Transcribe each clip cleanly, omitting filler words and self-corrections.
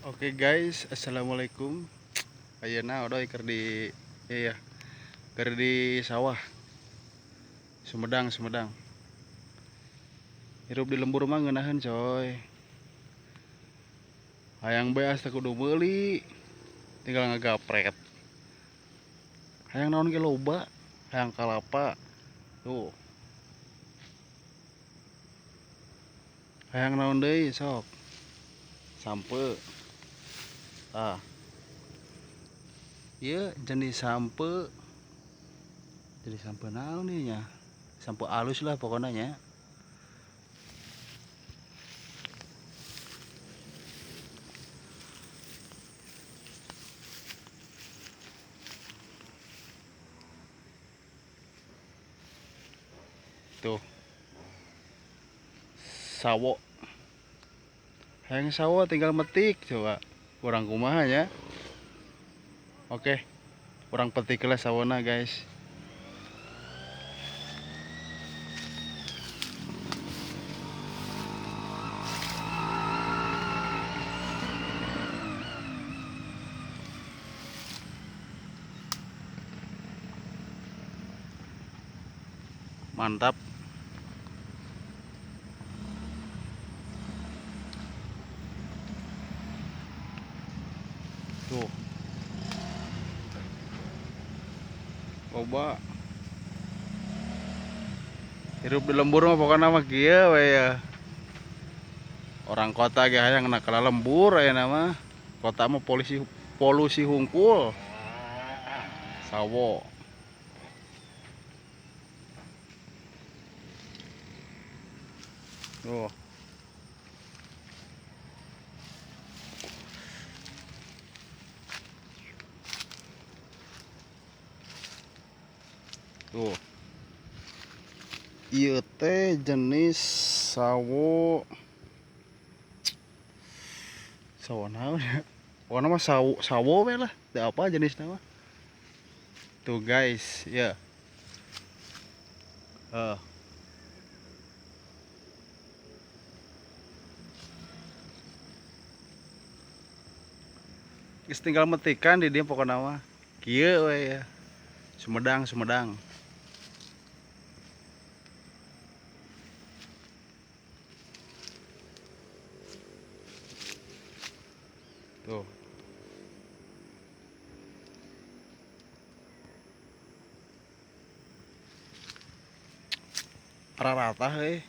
Oke guys, assalamualaikum. Ayeuna odoy keur di iya, keur di sawah. Sumedang, Sumedang. Hirup di lembur mah ngeunaheun coy. Hayang beas teh kudu meuli, tinggal ngagapret. Hayang naon ge loba, hayang kalapa. Tuh, hayang naon deui sok. Sampe. Tah, ieu jenis sampe. Jadi sampe naon ieu nya? Sampe alus lah pokoknya nya. Tuh, sawo. Hayang sawo tinggal metik coba. Kurang kumaha ya. Oke, kurang petik lah sawona guys. Mantap. Tuh, coba hirup di lembur mah pokoknya mah kieu we ya. Orang kota ge hayang nakala lembur aya nama. Kota mah polusi hungkul. Sawo. Tuh, tuh. Ieu teh jenis sawo. Sawo naon ya? Pokona mah sawo we lah. Teu apa jenisna mah. Tuh guys, ya. Eh, geus tinggal metikan di dieu pokona mah. Kieu we ya. Sumedang, Sumedang. Tuh. Rata heuh.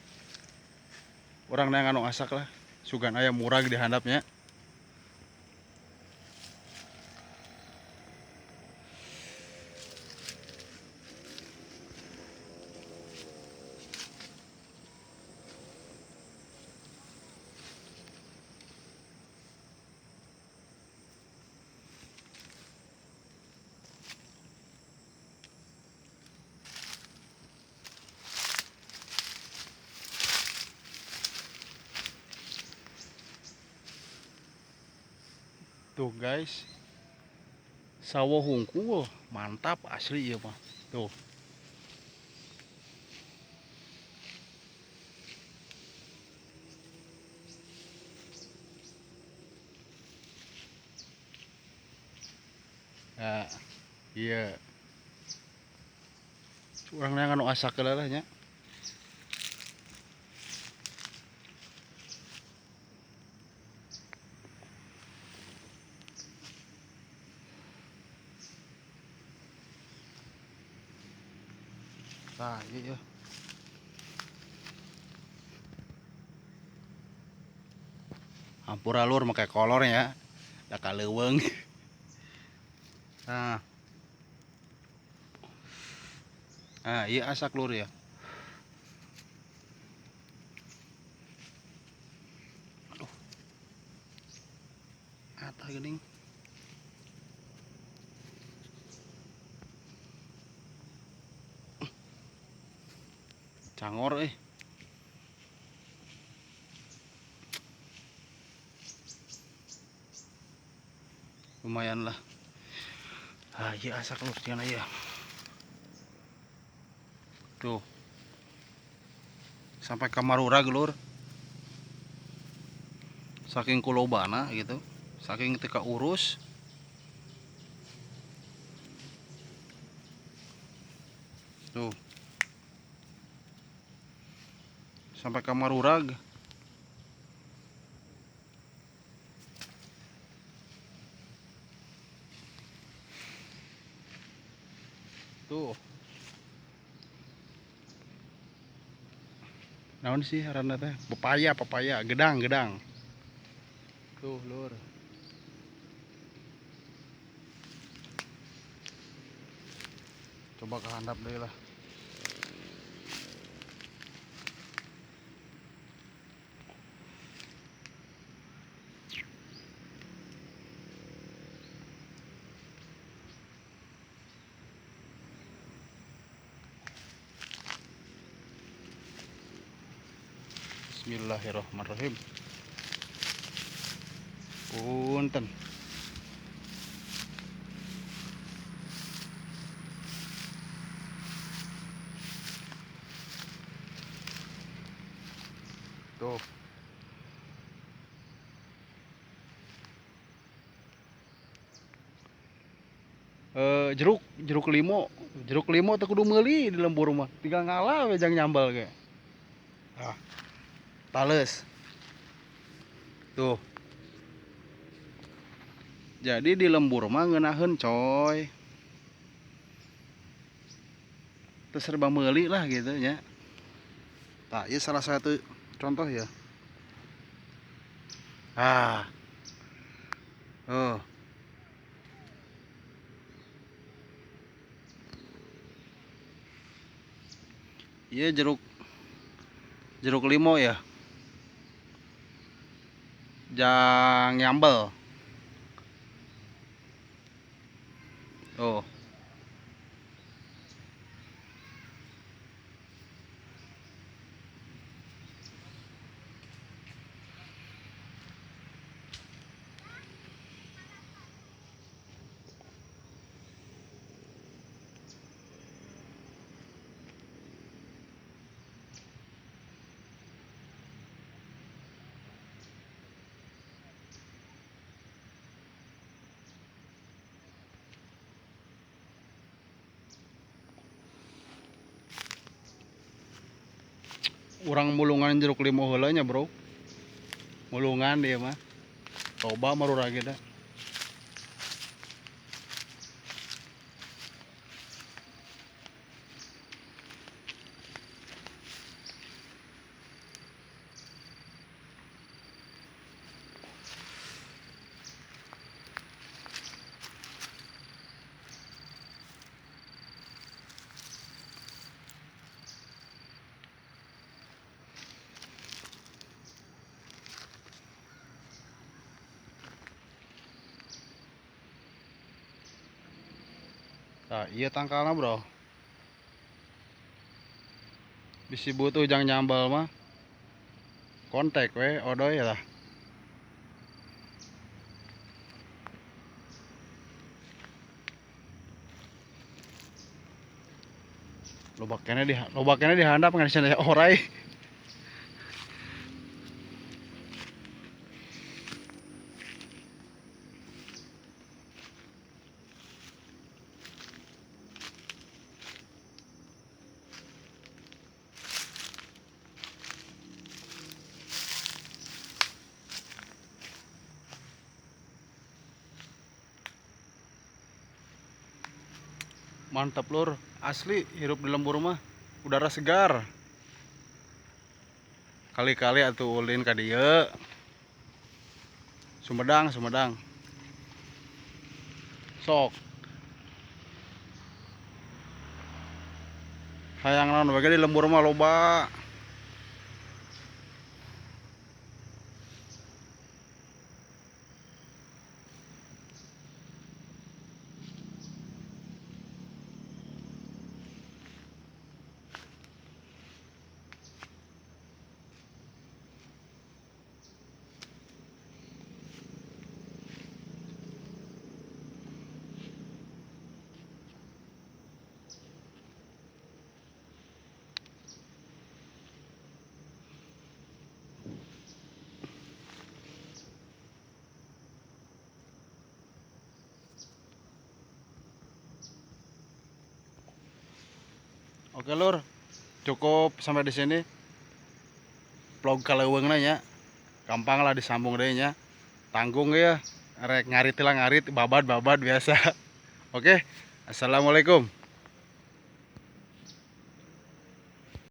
Urang neangan anu asak lah. Sugan aya murah di handapnya. Tuh guys, sawo hungkul, mantap asli ieu mah. Tuh. Nah, iya. Urang neangan anu asak heula lah nya. Tah, ieu. Hampura lur make kolor ya. Da kaleuweung. Nah, ieu asak lur ya. Aduh, atah geuning. Cangor euy. Lumayan lah. Ieu asak lur cenah ieu. Tuh. Sampai ka marurag lur. Saking kulobana gitu. saking teka urus. Tuh sampai kamar urag. Tuh naon sih harana teh, papaya gedang. Tuh lur, coba kehandap deh lah. Bismillahirrahmanirrahim. Punten. Tuh. Jeruk limo teu kudu meuli di lembur mah. Tinggal ngalah we jang nyambal ge. Ah, tales. Tuh. Jadi di lembur mah ngeunaheun coy. Teu serba meuli lah gitu nya. Tah, ieu salah satu contoh ya. Ah. Oh. Iya jeruk limo ya. Jang nyambel. Oh. Urang mulungan jeruk limo heula nya, Bro. Mulungan dia mah. Coba marurag da. Nah, iya tangkalna, Bro. Bisi butuh jang nyambal mah. Kontak we odoy lah. Loba kene dihandap ngan cenah orai. Mantap lur, asli hirup di lembur mah udara segar. Kali-kali atuh ulin ka dieu. Sumedang. Sok. Hayang naon we di lembur mah loba. Oke lur, cukup sampai di sini vlog kaleuweungna nya. Gampang lah disambung deh nya. Tanggung ya, rek ngarit lah ngarit, babad biasa. Oke, assalamualaikum.